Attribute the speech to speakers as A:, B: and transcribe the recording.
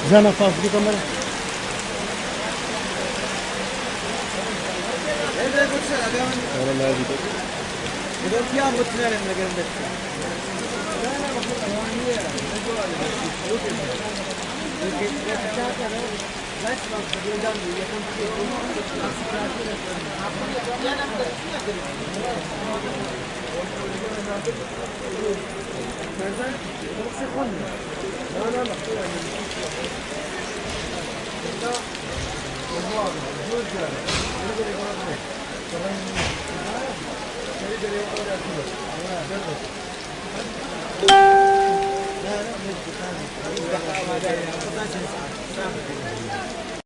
A: زنا فاضي دي كاميرا والله ما ادري
B: اذا فيها متنين من قلبك لا